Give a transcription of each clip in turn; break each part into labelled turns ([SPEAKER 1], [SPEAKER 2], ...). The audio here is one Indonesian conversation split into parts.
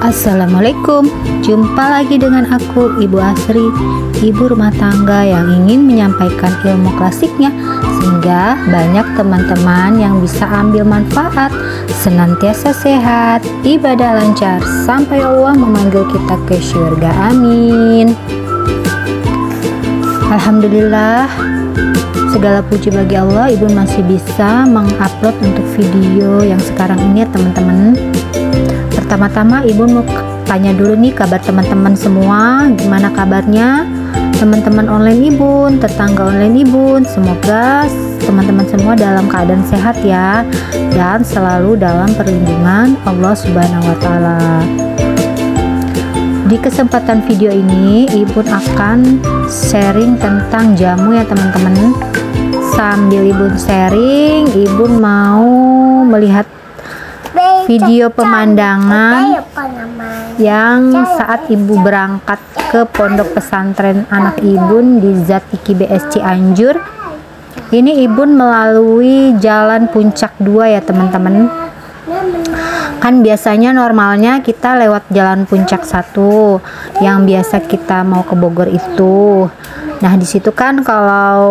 [SPEAKER 1] Assalamualaikum, jumpa lagi dengan aku Ibu Asri, ibu rumah tangga yang ingin menyampaikan ilmu klasiknya sehingga banyak teman-teman yang bisa ambil manfaat, senantiasa sehat, ibadah lancar sampai Allah memanggil kita ke syurga. Amin. Alhamdulillah, segala puji bagi Allah, Ibu masih bisa mengupload untuk video yang sekarang ini ya teman-teman. Pertama-tama Ibu mau tanya dulu nih kabar teman-teman semua, gimana kabarnya teman-teman online Ibu, tetangga online Ibu. Semoga teman-teman semua dalam keadaan sehat ya, dan selalu dalam perlindungan Allah Subhanahu wa Ta'ala. Di kesempatan video ini Ibu akan sharing tentang jamu ya teman-teman. Sambil Ibu sharing, Ibu mau melihat video pemandangan yang saat Ibu berangkat ke pondok pesantren anak Ibu di Zatiki BS Cianjur. Ini Ibu melalui jalan Puncak 2 ya teman-teman. Kan biasanya normalnya kita lewat jalan Puncak 1 yang biasa kita mau ke Bogor itu. Nah di situ kan kalau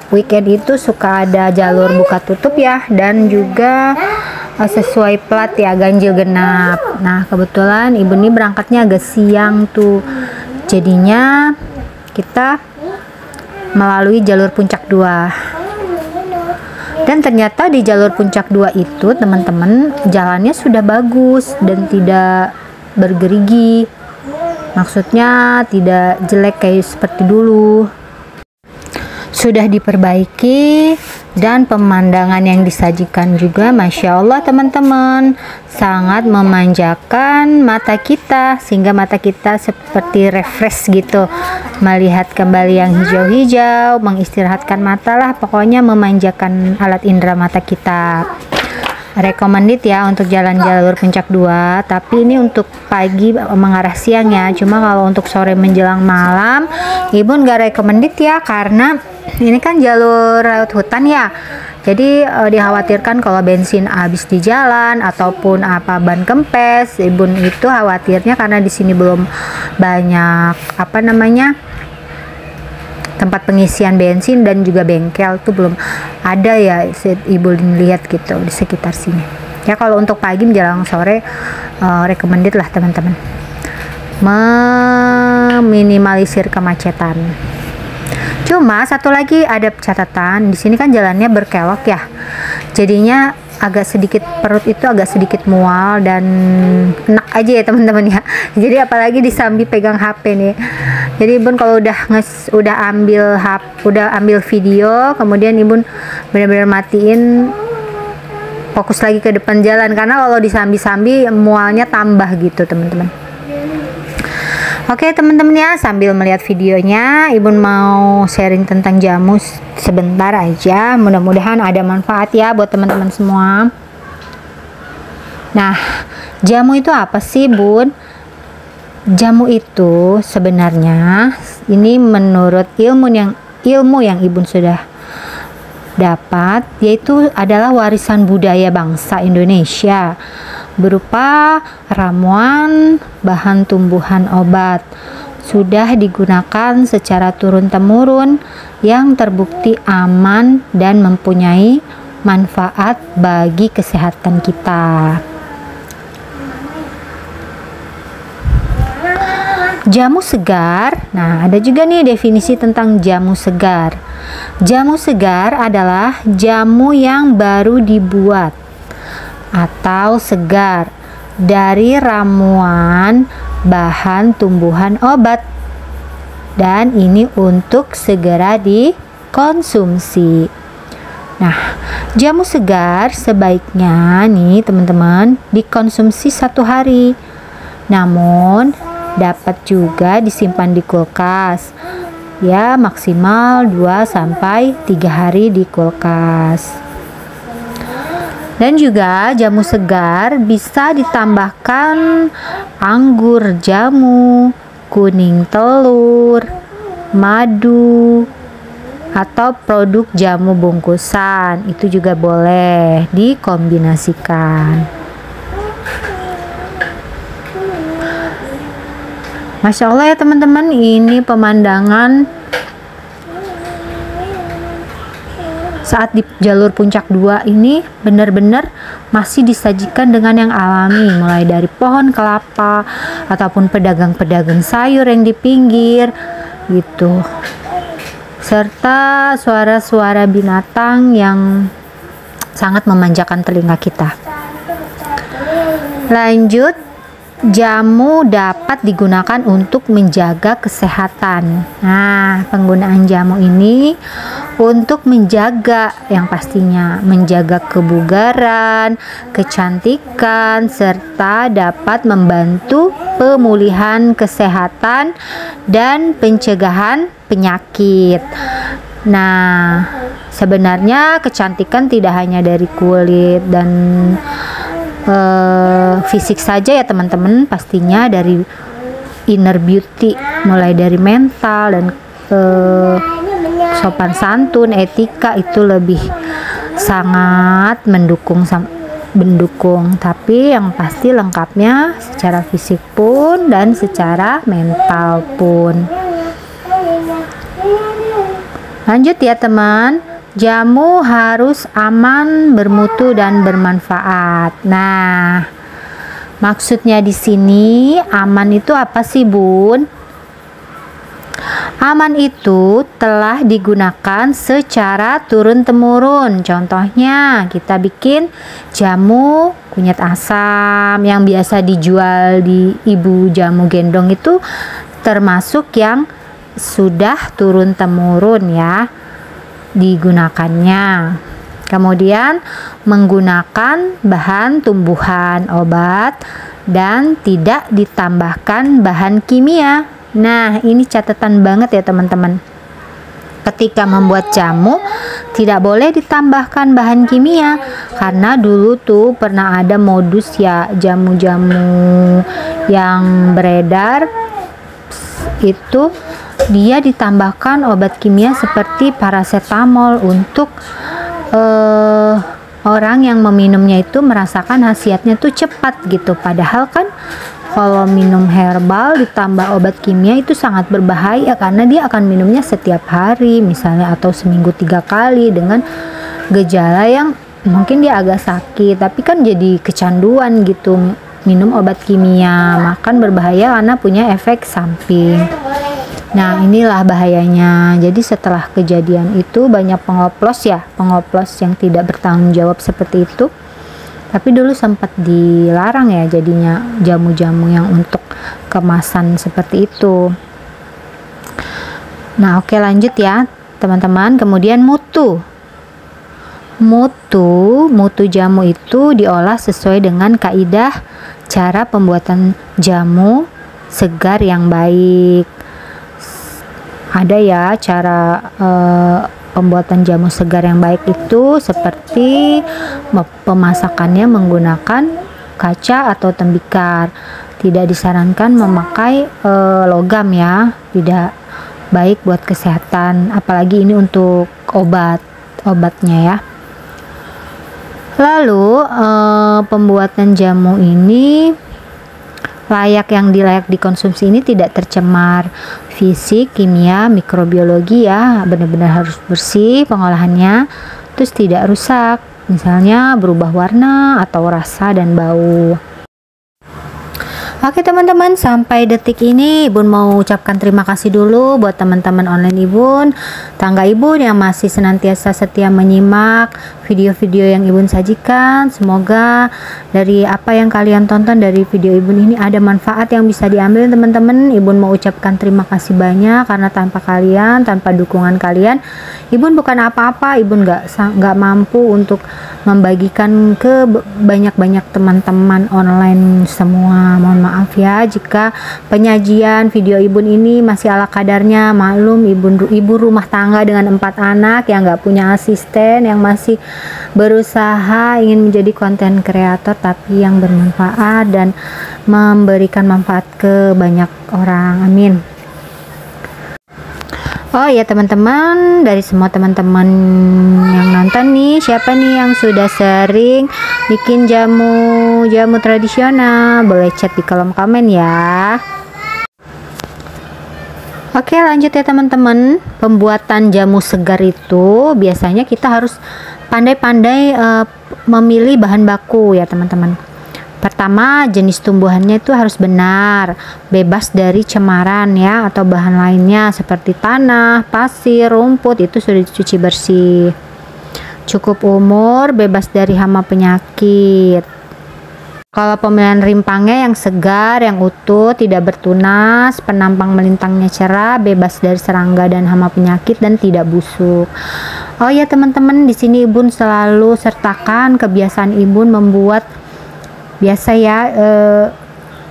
[SPEAKER 1] weekend itu suka ada jalur buka tutup ya, dan juga sesuai plat ya, ganjil genap. Nah kebetulan Ibu ini berangkatnya agak siang tuh, jadinya kita melalui jalur Puncak 2. Dan ternyata di jalur Puncak 2 itu teman-teman jalannya sudah bagus dan tidak bergerigi, maksudnya tidak jelek kayak seperti dulu, sudah diperbaiki. Dan pemandangan yang disajikan juga Masya Allah teman-teman, sangat memanjakan mata kita, sehingga mata kita seperti refresh gitu, melihat kembali yang hijau-hijau, mengistirahatkan mata lah, pokoknya memanjakan alat indera mata kita. Recommended ya untuk jalan jalur Puncak 2, tapi ini untuk pagi mengarah siang ya. Cuma kalau untuk sore menjelang malam Ibu nggak recommended ya, karena ini kan jalur lewat hutan ya, jadi dikhawatirkan kalau bensin habis di jalan ataupun ban kempes. Ibu itu khawatirnya karena di sini belum banyak tempat pengisian bensin dan juga bengkel tuh belum ada ya, Ibu lihat gitu di sekitar sini ya. Kalau untuk pagi menjelang sore recommended lah teman-teman, meminimalisir kemacetan. Cuma satu lagi ada catatan, di sini kan jalannya berkelok ya, jadinya agak sedikit perut itu agak sedikit mual dan enak aja ya teman-teman ya. Jadi apalagi disambi pegang HP nih. Jadi Ibu kalau udah ambil video, kemudian Ibu benar-benar matiin, fokus lagi ke depan jalan, karena kalau disambi-sambi mualnya tambah gitu teman-teman. Oke teman-teman ya, sambil melihat videonya Ibu mau sharing tentang jamu sebentar aja, mudah-mudahan ada manfaat ya buat teman-teman semua. Nah, jamu itu apa sih Bun? Jamu itu sebenarnya ini menurut ilmu yang Ibu sudah dapat, yaitu adalah warisan budaya bangsa Indonesia berupa ramuan bahan tumbuhan obat, sudah digunakan secara turun-temurun, yang terbukti aman dan mempunyai manfaat bagi kesehatan kita. Jamu segar. Nah, ada juga nih definisi tentang jamu segar. Jamu segar adalah jamu yang baru dibuat atau segar dari ramuan bahan tumbuhan obat, dan ini untuk segera dikonsumsi. Nah, jamu segar sebaiknya nih teman-teman dikonsumsi 1 hari, namun dapat juga disimpan di kulkas ya, maksimal 2-3 hari di kulkas. Dan juga jamu segar bisa ditambahkan anggur jamu, kuning telur, madu, atau produk jamu bungkusan. Itu juga boleh dikombinasikan. Masya Allah ya teman-teman, ini pemandangan saat di jalur puncak 2 ini benar-benar masih disajikan dengan yang alami, mulai dari pohon kelapa ataupun pedagang-pedagang sayur yang di pinggir gitu, serta suara-suara binatang yang sangat memanjakan telinga kita. Lanjut, jamu dapat digunakan untuk menjaga kesehatan. Nah, penggunaan jamu ini untuk menjaga, yang pastinya menjaga kebugaran, kecantikan, serta dapat membantu pemulihan kesehatan dan pencegahan penyakit. Nah, sebenarnya kecantikan tidak hanya dari kulit dan fisik saja ya teman-teman, pastinya dari inner beauty, mulai dari mental dan sopan santun, etika itu lebih sangat mendukung, tapi yang pasti lengkapnya secara fisik pun dan secara mental pun. Lanjut ya teman, jamu harus aman, bermutu dan bermanfaat. Nah, maksudnya di sini aman itu apa sih, Bun? Aman itu telah digunakan secara turun-temurun. Contohnya, kita bikin jamu kunyit asam yang biasa dijual di ibu jamu gendong itu termasuk yang sudah turun-temurun ya digunakannya. Kemudian menggunakan bahan tumbuhan obat dan tidak ditambahkan bahan kimia. Nah, ini catatan banget ya teman-teman. Ketika membuat jamu tidak boleh ditambahkan bahan kimia, karena dulu tuh pernah ada modus ya, jamu-jamu yang beredar itu dia ditambahkan obat kimia seperti paracetamol untuk orang yang meminumnya itu merasakan khasiatnya tuh cepat gitu. Padahal kan kalau minum herbal ditambah obat kimia itu sangat berbahaya, karena dia akan minumnya setiap hari misalnya, atau seminggu 3 kali dengan gejala yang mungkin dia agak sakit, tapi kan jadi kecanduan gitu minum obat kimia, makan berbahaya karena punya efek samping. Nah, inilah bahayanya. Jadi setelah kejadian itu banyak pengoplos yang tidak bertanggung jawab seperti itu. Tapi dulu sempat dilarang ya jadinya jamu-jamu yang untuk kemasan seperti itu. Nah, oke, lanjut ya teman-teman. Kemudian mutu jamu itu diolah sesuai dengan kaidah cara pembuatan jamu segar yang baik. Ada ya cara pembuatan jamu segar yang baik itu seperti pemasakannya menggunakan kaca atau tembikar. Tidak disarankan memakai logam ya, tidak baik buat kesehatan, apalagi ini untuk obatnya ya. Lalu pembuatan jamu ini yang layak dikonsumsi ini tidak tercemar fisik, kimia, mikrobiologi ya, benar-benar harus bersih pengolahannya, terus tidak rusak, misalnya berubah warna atau rasa dan bau. Oke teman-teman, sampai detik ini Ibun mau ucapkan terima kasih dulu buat teman-teman online Ibun, tangga Ibun yang masih senantiasa setia menyimak video-video yang Ibun sajikan. Semoga dari apa yang kalian tonton dari video Ibun ini ada manfaat yang bisa diambil teman-teman. Ibun mau ucapkan terima kasih banyak, karena tanpa kalian, tanpa dukungan kalian, Ibun bukan apa-apa. Ibun nggak mampu untuk membagikan ke banyak-banyak teman-teman online semua. Mohon maaf ya jika penyajian video Ibun ini masih ala kadarnya. Maklum ibu rumah tangga dengan 4 anak yang nggak punya asisten, yang masih berusaha ingin menjadi konten kreator tapi yang bermanfaat dan memberikan manfaat ke banyak orang. Amin. Oh ya teman-teman, dari semua teman-teman yang nonton nih, siapa nih yang sudah sering bikin jamu tradisional? Boleh chat di kolom komen ya. Oke, lanjut ya teman-teman. Pembuatan jamu segar itu biasanya kita harus pandai-pandai memilih bahan baku ya teman-teman. Pertama, jenis tumbuhannya itu harus benar, bebas dari cemaran ya, atau bahan lainnya seperti tanah, pasir, rumput, itu sudah dicuci bersih. Cukup umur, bebas dari hama penyakit. Kalau pemilihan rimpangnya yang segar, yang utuh, tidak bertunas, penampang melintangnya cerah, bebas dari serangga dan hama penyakit, dan tidak busuk. Oh ya teman-teman, di sini Ibu selalu sertakan kebiasaan Ibu membuat biasa ya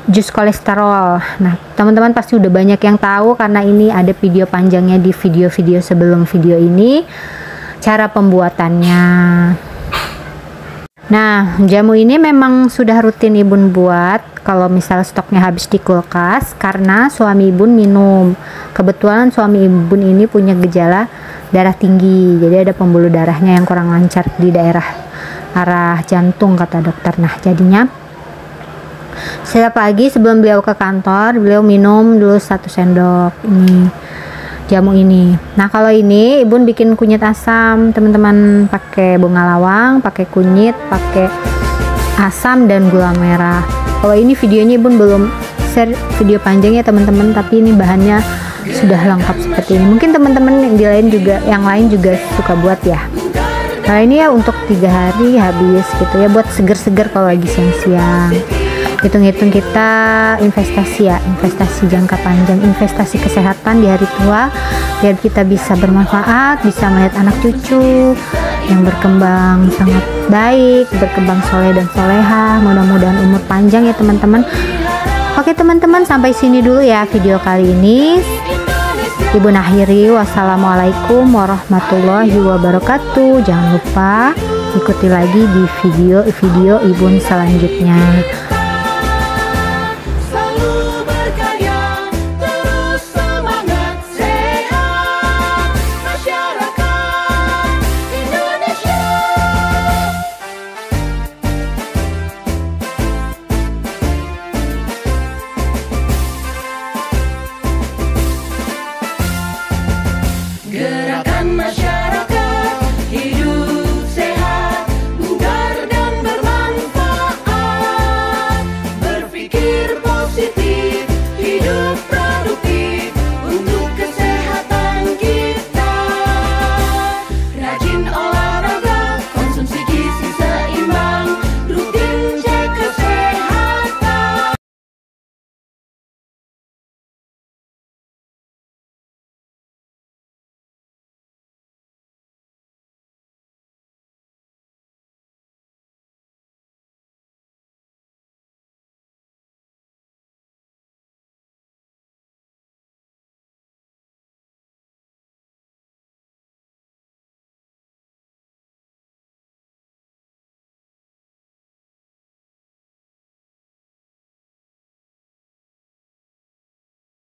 [SPEAKER 1] jus kolesterol. Nah teman-teman pasti udah banyak yang tahu karena ini ada video panjangnya di video-video sebelum video ini cara pembuatannya. Nah jamu ini memang sudah rutin Ibu buat kalau misal stoknya habis di kulkas karena suami Ibu minum. Kebetulan suami Ibu ini punya gejala darah tinggi, jadi ada pembuluh darahnya yang kurang lancar di daerah arah jantung kata dokter. Nah jadinya setiap pagi sebelum beliau ke kantor, beliau minum dulu 1 sendok ini jamu ini. Nah kalau ini Ibu bikin kunyit asam teman-teman, pakai bunga lawang, pakai kunyit, pakai asam dan gula merah. Kalau ini videonya Ibu belum share video panjang ya teman-teman, tapi ini bahannya sudah lengkap seperti ini. Mungkin teman-teman yang lain juga suka buat ya. Nah ini ya untuk 3 hari habis gitu ya, buat seger-seger kalau lagi siang-siang. Hitung-hitung kita investasi ya, investasi jangka panjang, investasi kesehatan di hari tua biar kita bisa bermanfaat, bisa melihat anak cucu yang berkembang sangat baik, berkembang soleh dan soleha. Mudah-mudahan umur panjang ya teman-teman. Oke teman-teman, sampai sini dulu ya video kali ini. Ibu akhiri, wassalamualaikum warahmatullahi wabarakatuh. Jangan lupa ikuti lagi di video Ibu selanjutnya.